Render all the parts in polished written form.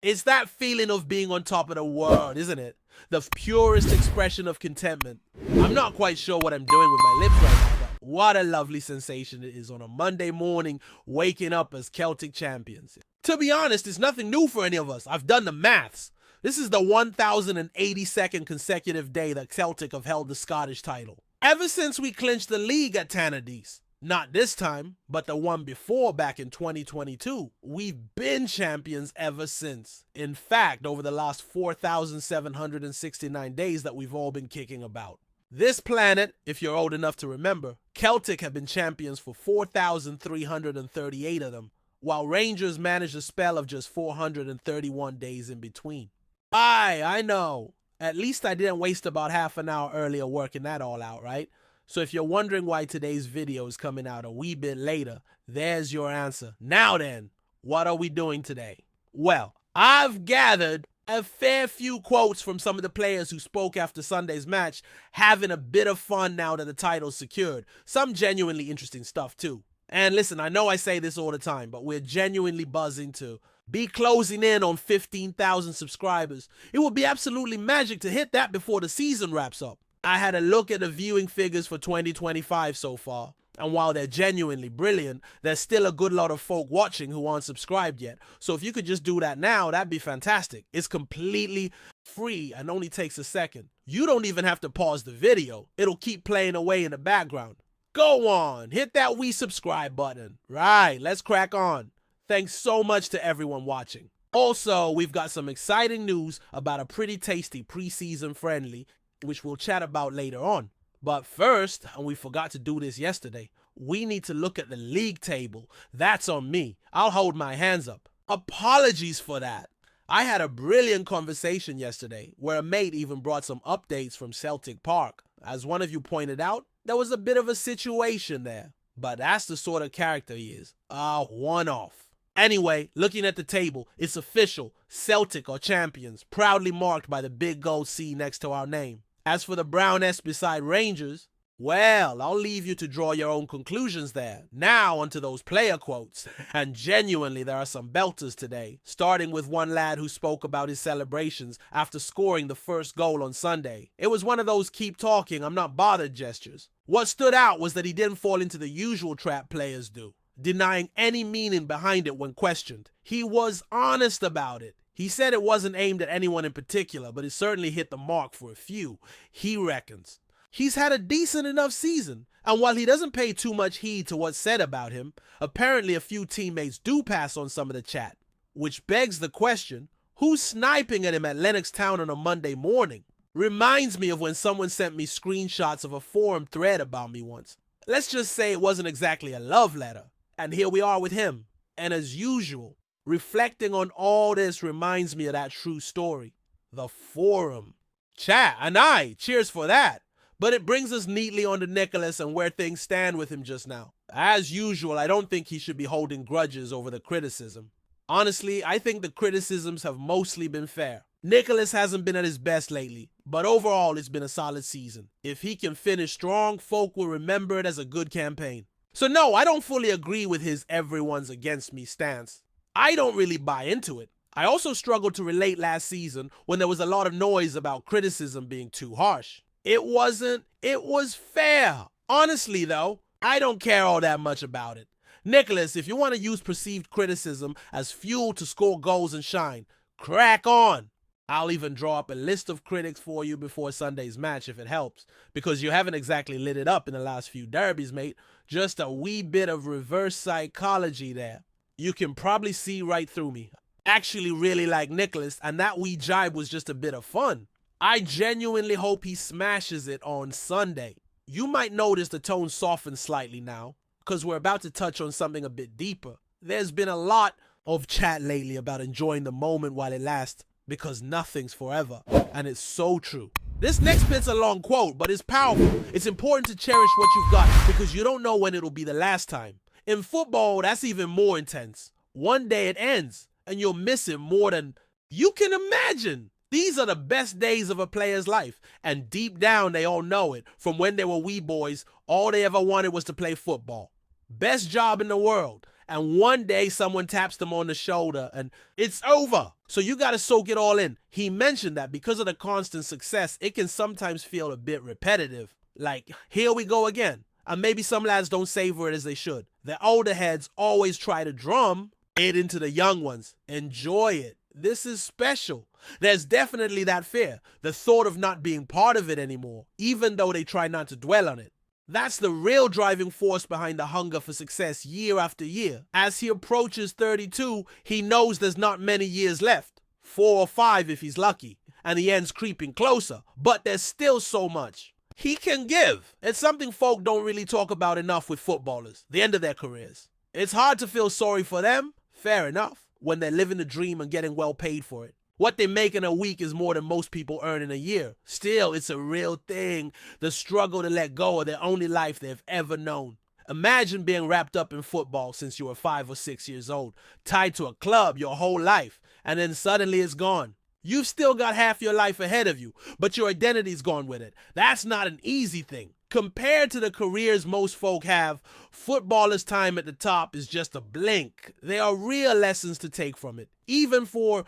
It's that feeling of being on top of the world, isn't it? The purest expression of contentment. I'm not quite sure what I'm doing with my lips right now, but what a lovely sensation it is on a Monday morning waking up as Celtic champions. To be honest, it's nothing new for any of us. I've done the maths. This is the 1082nd consecutive day that Celtic have held the Scottish title. Ever since we clinched the league at Tannadice. Not this time, but the one before back in 2022. We've been champions ever since. In fact, over the last 4,769 days that we've all been kicking about. This planet, if you're old enough to remember, Celtic have been champions for 4,338 of them, while Rangers managed a spell of just 431 days in between. I know. At least I didn't waste about half an hour earlier working that all out, right? So if you're wondering why today's video is coming out a wee bit later, there's your answer. Now then, what are we doing today? Well, I've gathered a fair few quotes from some of the players who spoke after Sunday's match, having a bit of fun now that the title's secured. Some genuinely interesting stuff too. And listen, I know I say this all the time, but we're genuinely buzzing to be closing in on 15,000 subscribers. It would be absolutely magic to hit that before the season wraps up. I had a look at the viewing figures for 2025 so far, and while they're genuinely brilliant, there's still a good lot of folk watching who aren't subscribed yet. So if you could just do that now, that'd be fantastic. It's completely free and only takes a second. You don't even have to pause the video. It'll keep playing away in the background. Go on, hit that wee subscribe button. Right, let's crack on. Thanks so much to everyone watching. Also, we've got some exciting news about a pretty tasty preseason friendly, which we'll chat about later on. But first, and we forgot to do this yesterday, we need to look at the league table. That's on me. I'll hold my hands up. Apologies for that. I had a brilliant conversation yesterday where a mate even brought some updates from Celtic Park. As one of you pointed out, there was a bit of a situation there. But that's the sort of character he is. A one-off. Anyway, looking at the table, it's official. Celtic are champions, proudly marked by the big gold C next to our name. As for the brown S beside Rangers, well, I'll leave you to draw your own conclusions there. Now onto those player quotes. And genuinely, there are some belters today, starting with one lad who spoke about his celebrations after scoring the first goal on Sunday. It was one of those keep talking, I'm not bothered gestures. What stood out was that he didn't fall into the usual trap players do, denying any meaning behind it when questioned. He was honest about it. He said it wasn't aimed at anyone in particular, but it certainly hit the mark for a few, he reckons. He's had a decent enough season, and while he doesn't pay too much heed to what's said about him, apparently a few teammates do pass on some of the chat. Which begs the question, who's sniping at him at Lennox Town on a Monday morning? Reminds me of when someone sent me screenshots of a forum thread about me once. Let's just say it wasn't exactly a love letter. And here we are with him. And as usual, reflecting on all this reminds me of that true story. The forum. Chat, and cheers for that. But it brings us neatly on to Nicholas and where things stand with him just now. As usual, I don't think he should be holding grudges over the criticism. Honestly, I think the criticisms have mostly been fair. Nicholas hasn't been at his best lately, but overall it's been a solid season. If he can finish strong, folk will remember it as a good campaign. So no, I don't fully agree with his everyone's against me stance. I don't really buy into it. I also struggled to relate last season when there was a lot of noise about criticism being too harsh. It wasn't, it was fair. Honestly though, I don't care all that much about it. Nicholas, if you want to use perceived criticism as fuel to score goals and shine, crack on. I'll even draw up a list of critics for you before Sunday's match if it helps, because you haven't exactly lit it up in the last few derbies, mate. Just a wee bit of reverse psychology there. You can probably see right through me. Actually really like Nicholas, and that wee jibe was just a bit of fun. I genuinely hope he smashes it on Sunday. You might notice the tone softened slightly now, because we're about to touch on something a bit deeper. There's been a lot of chat lately about enjoying the moment while it lasts, because nothing's forever, and it's so true. This next bit's a long quote, but it's powerful. It's important to cherish what you've got, because you don't know when it'll be the last time. In football, that's even more intense. One day it ends, and you'll miss it more than you can imagine. These are the best days of a player's life, and deep down they all know it. From when they were wee boys, all they ever wanted was to play football. Best job in the world, and one day someone taps them on the shoulder and it's over. So you got to soak it all in. He mentioned that because of the constant success, it can sometimes feel a bit repetitive. Like, here we go again. And maybe some lads don't savor it as they should. The older heads always try to drum it into the young ones. Enjoy it. This is special. There's definitely that fear, the thought of not being part of it anymore, even though they try not to dwell on it. That's the real driving force behind the hunger for success year after year. As he approaches 32, he knows there's not many years left, 4 or 5 if he's lucky, and the end's creeping closer, but there's still so much he can give. It's something folk don't really talk about enough with footballers, the end of their careers. It's hard to feel sorry for them, fair enough, when they're living the dream and getting well paid for it. What they make in a week is more than most people earn in a year. Still, it's a real thing. The struggle to let go of their only life they've ever known. Imagine being wrapped up in football since you were 5 or 6 years old, tied to a club your whole life, and then suddenly it's gone. You've still got half your life ahead of you, but your identity's gone with it. That's not an easy thing. Compared to the careers most folk have, footballers' time at the top is just a blink. There are real lessons to take from it, even for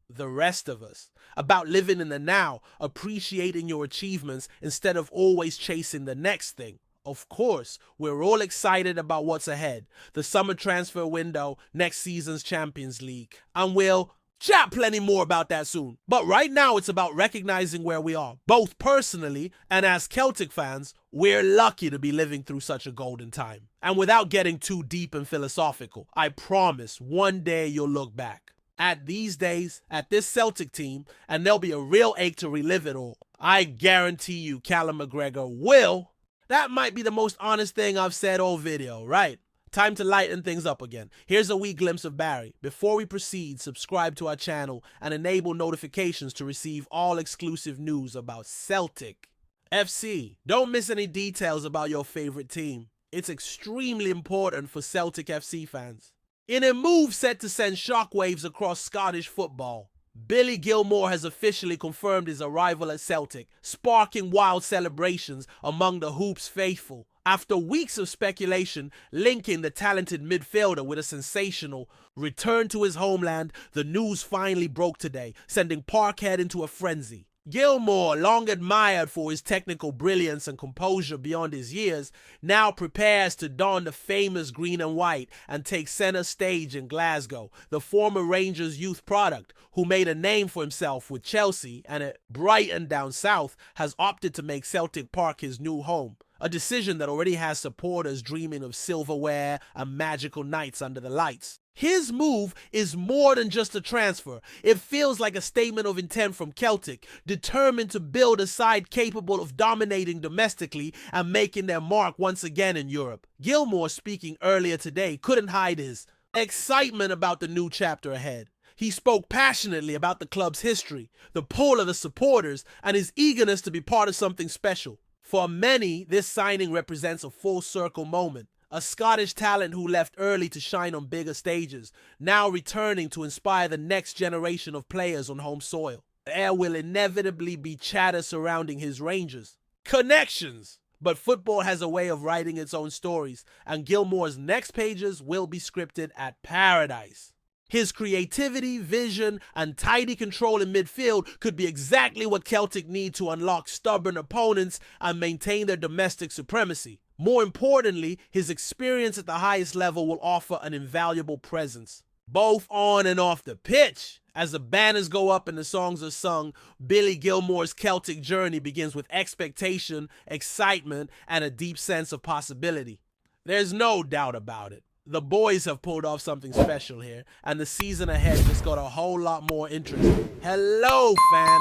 the rest of us, about living in the now, appreciating your achievements instead of always chasing the next thing. Of course, we're all excited about what's ahead, the summer transfer window, next season's Champions League, and we'll chat plenty more about that soon. But right now, it's about recognizing where we are, both personally and as Celtic fans. We're lucky to be living through such a golden time. And without getting too deep and philosophical, I promise one day you'll look back at these days, at this Celtic team, and there'll be a real ache to relive it all. I guarantee you Callum McGregor will. That might be the most honest thing I've said all video, right? Time to lighten things up again. Here's a wee glimpse of Barry. Before we proceed, subscribe to our channel and enable notifications to receive all exclusive news about Celtic FC. Don't miss any details about your favorite team. It's extremely important for Celtic FC fans. In a move set to send shockwaves across Scottish football, Billy Gilmour has officially confirmed his arrival at Celtic, sparking wild celebrations among the Hoops faithful. After weeks of speculation linking the talented midfielder with a sensational return to his homeland, the news finally broke today, sending Parkhead into a frenzy. Gilmour, long admired for his technical brilliance and composure beyond his years, now prepares to don the famous green and white and take center stage in Glasgow. The former Rangers youth product, who made a name for himself with Chelsea and at Brighton down south, has opted to make Celtic Park his new home. A decision that already has supporters dreaming of silverware and magical nights under the lights. His move is more than just a transfer. It feels like a statement of intent from Celtic, determined to build a side capable of dominating domestically and making their mark once again in Europe. Gilmour, speaking earlier today, couldn't hide his excitement about the new chapter ahead. He spoke passionately about the club's history, the pull of the supporters, and his eagerness to be part of something special. For many, this signing represents a full circle moment. A Scottish talent who left early to shine on bigger stages, now returning to inspire the next generation of players on home soil. There will inevitably be chatter surrounding his Rangers connections, but football has a way of writing its own stories, and Gilmour's next pages will be scripted at paradise. His creativity, vision, and tidy control in midfield could be exactly what Celtic need to unlock stubborn opponents and maintain their domestic supremacy. More importantly, his experience at the highest level will offer an invaluable presence, both on and off the pitch. As the banners go up and the songs are sung, Billy Gilmour's Celtic journey begins with expectation, excitement, and a deep sense of possibility. There's no doubt about it. The boys have pulled off something special here, and the season ahead just got a whole lot more interesting. Hello, fan!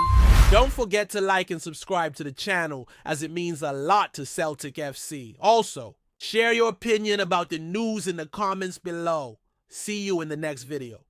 Don't forget to like and subscribe to the channel, as it means a lot to Celtic FC. Also, share your opinion about the news in the comments below. See you in the next video.